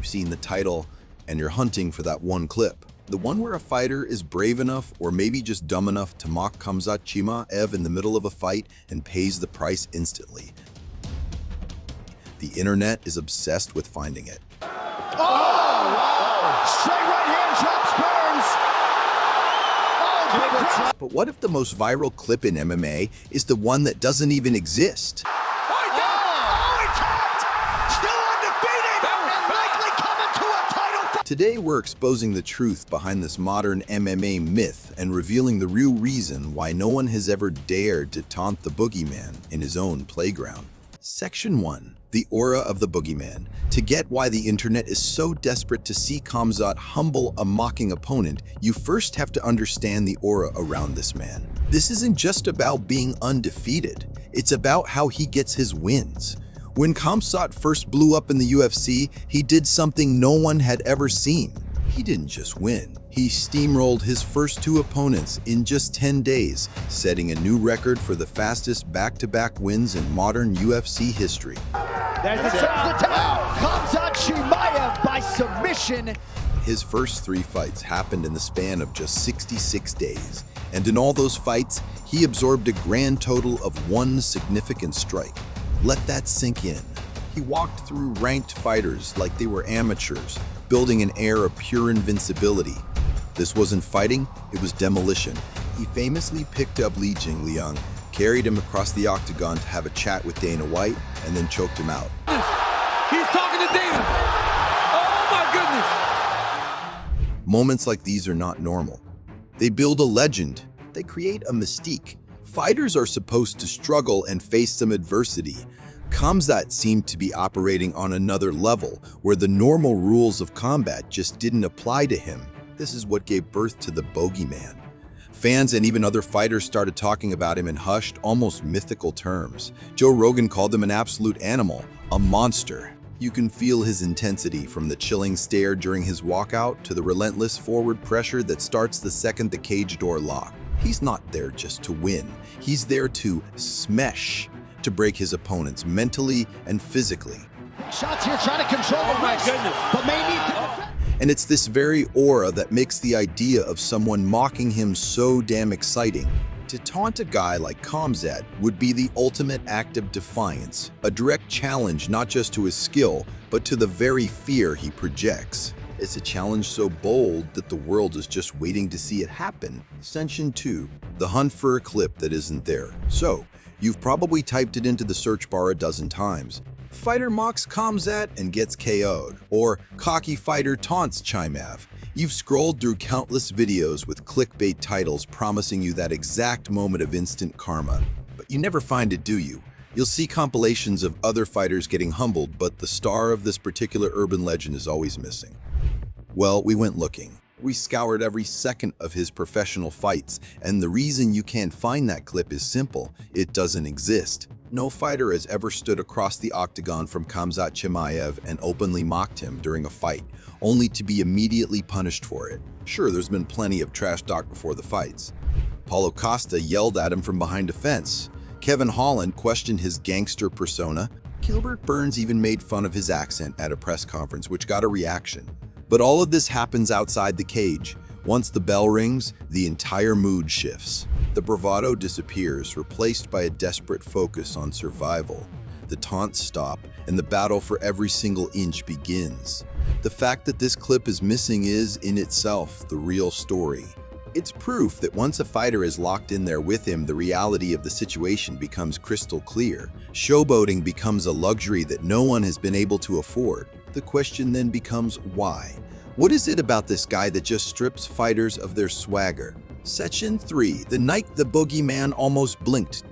you've seen the title and you're hunting for that one clip. The one where a fighter is brave enough or maybe just dumb enough to mock Khamzat Chimaev in the middle of a fight and pays the price instantly. The internet is obsessed with finding it. Oh, wow! Straight right hand drops Burns. Oh, but what if the most viral clip in MMA is the one that doesn't even exist? Today, we're exposing the truth behind this modern MMA myth and revealing the real reason why no one has ever dared to taunt the boogeyman in his own playground. Section 1. The aura of the boogeyman. To get why the internet is so desperate to see Khamzat humble a mocking opponent, you first have to understand the aura around this man. This isn't just about being undefeated. It's about how he gets his wins. When Khamzat first blew up in the UFC, he did something no one had ever seen. He didn't just win. He steamrolled his first 2 opponents in just 10 days, setting a new record for the fastest back-to-back wins in modern UFC history. That's the tap. Khamzat Chimaev by submission. His first 3 fights happened in the span of just 66 days. And in all those fights, he absorbed a grand total of 1 significant strike. Let that sink in. He walked through ranked fighters like they were amateurs, building an air of pure invincibility. This wasn't fighting, it was demolition. He famously picked up Li Jingliang, carried him across the octagon to have a chat with Dana White, and then choked him out. He's talking to Dana! Oh my goodness! Moments like these are not normal. They build a legend. They create a mystique. Fighters are supposed to struggle and face some adversity. Khamzat seemed to be operating on another level, where the normal rules of combat just didn't apply to him. This is what gave birth to the bogeyman. Fans and even other fighters started talking about him in hushed, almost mythical terms. Joe Rogan called him an absolute animal, a monster. You can feel his intensity, from the chilling stare during his walkout to the relentless forward pressure that starts the second the cage door locks. He's not there just to win. He's there to smash, to break his opponents mentally and physically. Shots here trying to control the wrist, but may need to... And it's this very aura that makes the idea of someone mocking him so damn exciting. To taunt a guy like Khamzat would be the ultimate act of defiance, a direct challenge not just to his skill, but to the very fear he projects. It's a challenge so bold that the world is just waiting to see it happen. Section 2. The hunt for a clip that isn't there. So, you've probably typed it into the search bar a dozen times. Fighter mocks Khamzat and gets KO'd. Or cocky fighter taunts Chimaev. You've scrolled through countless videos with clickbait titles promising you that exact moment of instant karma. But you never find it, do you? You'll see compilations of other fighters getting humbled, but the star of this particular urban legend is always missing. Well, we went looking. We scoured every second of his professional fights, and the reason you can't find that clip is simple. It doesn't exist. No fighter has ever stood across the octagon from Khamzat Chimaev and openly mocked him during a fight, only to be immediately punished for it. Sure, there's been plenty of trash talk before the fights. Paulo Costa yelled at him from behind a fence. Kevin Holland questioned his gangster persona. Gilbert Burns even made fun of his accent at a press conference, which got a reaction. But all of this happens outside the cage. Once the bell rings, the entire mood shifts. The bravado disappears, replaced by a desperate focus on survival. The taunts stop, and the battle for every single inch begins. The fact that this clip is missing is, in itself, the real story. It's proof that once a fighter is locked in there with him, the reality of the situation becomes crystal clear. Showboating becomes a luxury that no one has been able to afford. The question then becomes why? What is it about this guy that just strips fighters of their swagger? Section 3. The night the boogeyman almost blinked.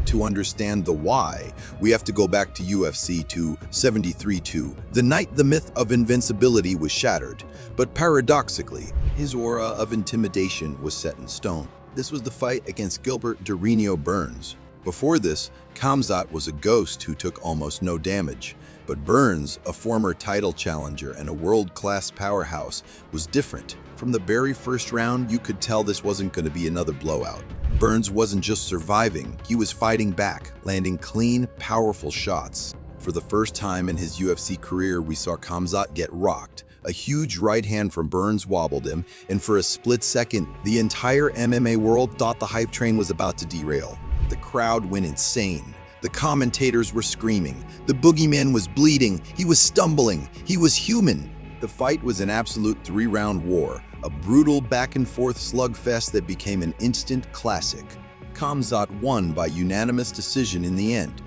To understand the why, we have to go back to UFC 273-2, the night the myth of invincibility was shattered. But paradoxically, his aura of intimidation was set in stone. This was the fight against Gilbert Burns. Before this, Khamzat was a ghost who took almost no damage. But Burns, a former title challenger and a world-class powerhouse, was different. From the very first round, you could tell this wasn't going to be another blowout. Burns wasn't just surviving, he was fighting back, landing clean, powerful shots. For the first time in his UFC career, we saw Khamzat get rocked. A huge right hand from Borz wobbled him, and for a split second, the entire MMA world thought the hype train was about to derail. The crowd went insane. The commentators were screaming. The boogeyman was bleeding. He was stumbling. He was human. The fight was an absolute three-round war, a brutal back-and-forth slugfest that became an instant classic. Khamzat won by unanimous decision in the end.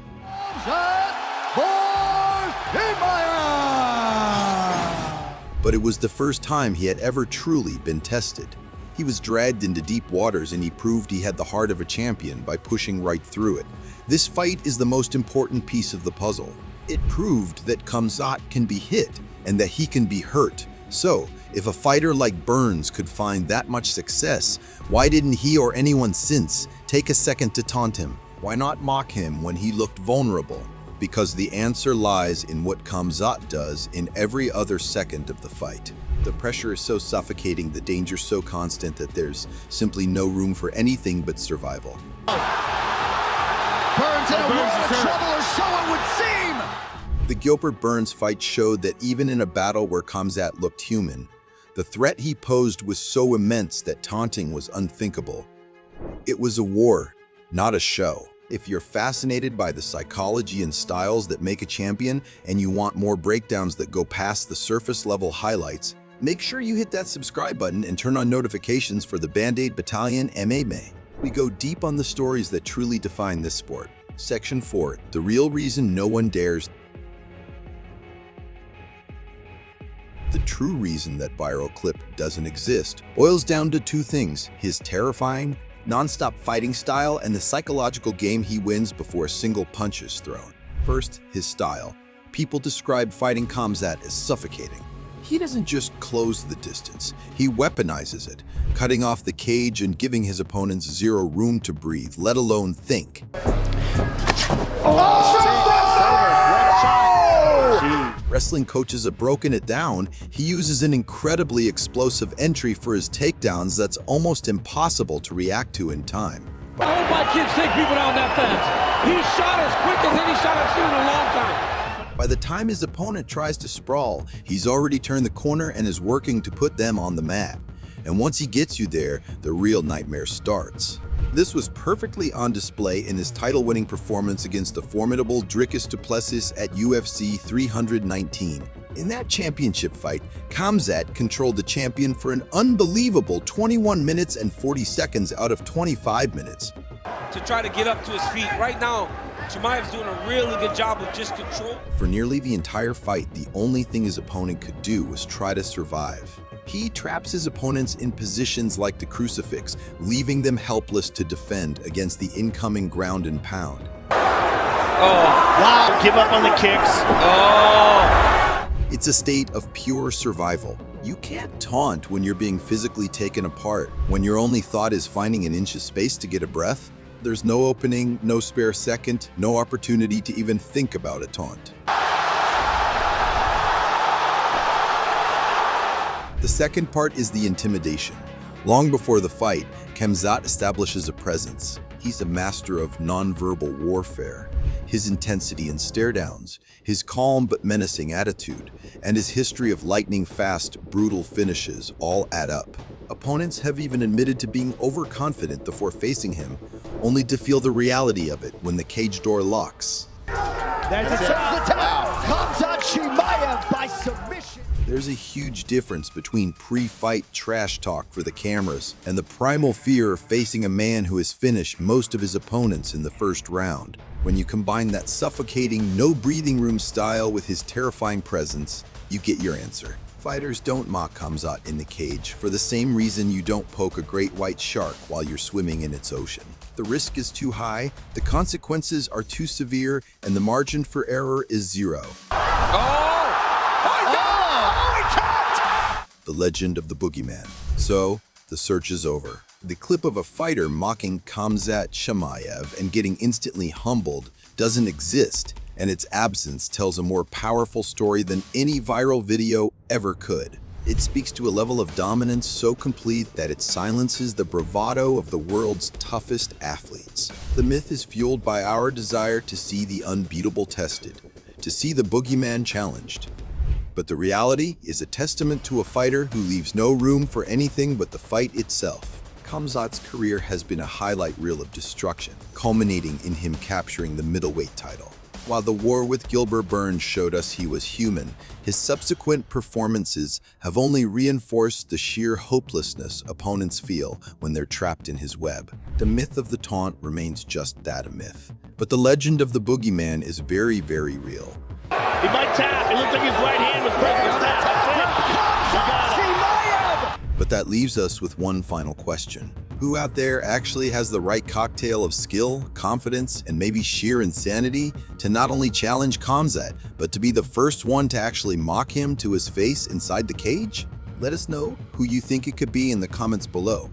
But it was the first time he had ever truly been tested. He was dragged into deep waters and he proved he had the heart of a champion by pushing right through it. This fight is the most important piece of the puzzle. It proved that Khamzat can be hit and that he can be hurt. So, if a fighter like Borz could find that much success, why didn't he or anyone since take a second to taunt him? Why not mock him when he looked vulnerable? Because the answer lies in what Khamzat does in every other second of the fight. The pressure is so suffocating, the danger so constant that there's simply no room for anything but survival. Borz in a world of trouble, or so it would seem! The Gilbert-Borz fight showed that even in a battle where Khamzat looked human, the threat he posed was so immense that taunting was unthinkable. It was a war, not a show. If you're fascinated by the psychology and styles that make a champion, and you want more breakdowns that go past the surface-level highlights, make sure you hit that subscribe button and turn on notifications for the Band-Aid Battalion MMA. We go deep on the stories that truly define this sport. Section 4, the real reason no one dares. The true reason that viral clip doesn't exist boils down to two things: his terrifying, non-stop fighting style and the psychological game he wins before a single punch is thrown. First, his style. People describe fighting Khamzat as suffocating. He doesn't just close the distance, he weaponizes it, cutting off the cage and giving his opponents zero room to breathe, let alone think. Wrestling coaches have broken it down. He uses an incredibly explosive entry for his takedowns that's almost impossible to react to in time. I hope my kids take people down that fast. He shot as quick as any shot I've seen in a long time. By the time his opponent tries to sprawl, he's already turned the corner and is working to put them on the mat. And once he gets you there, the real nightmare starts. This was perfectly on display in his title-winning performance against the formidable Dricus du Plessis at UFC 319. In that championship fight, Khamzat controlled the champion for an unbelievable 21 minutes and 40 seconds out of 25 minutes. To try to get up to his feet. Right now, Chimaev's doing a really good job of just control. For nearly the entire fight, the only thing his opponent could do was try to survive. He traps his opponents in positions like the crucifix, leaving them helpless to defend against the incoming ground and pound. Wow, give up on the kicks. It's a state of pure survival. You can't taunt when you're being physically taken apart, when your only thought is finding an inch of space to get a breath. There's no opening, no spare second, no opportunity to even think about a taunt. The second part is the intimidation. Long before the fight, Khamzat establishes a presence. He's a master of nonverbal warfare. His intensity and stare-downs, his calm but menacing attitude, and his history of lightning-fast, brutal finishes all add up. Opponents have even admitted to being overconfident before facing him, only to feel the reality of it when the cage door locks. That's it. Khamzat Chimaev by submission. There's a huge difference between pre-fight trash talk for the cameras and the primal fear of facing a man who has finished most of his opponents in the first round. When you combine that suffocating, no breathing room style with his terrifying presence, you get your answer. Fighters don't mock Khamzat in the cage for the same reason you don't poke a great white shark while you're swimming in its ocean. The risk is too high, the consequences are too severe, and the margin for error is zero. The legend of the boogeyman. So, the search is over. The clip of a fighter mocking Khamzat Chimaev and getting instantly humbled doesn't exist, and its absence tells a more powerful story than any viral video ever could. It speaks to a level of dominance so complete that it silences the bravado of the world's toughest athletes. The myth is fueled by our desire to see the unbeatable tested, to see the boogeyman challenged. But the reality is a testament to a fighter who leaves no room for anything but the fight itself. Khamzat's career has been a highlight reel of destruction, culminating in him capturing the middleweight title. While the war with Gilbert Burns showed us he was human, his subsequent performances have only reinforced the sheer hopelessness opponents feel when they're trapped in his web. The myth of the taunt remains just that, a myth. But the legend of the boogeyman is very, very real. He might tap. It looks like his right hand was broken. But that leaves us with one final question. Who out there actually has the right cocktail of skill, confidence, and maybe sheer insanity to not only challenge Khamzat, but to be the first one to actually mock him to his face inside the cage? Let us know who you think it could be in the comments below.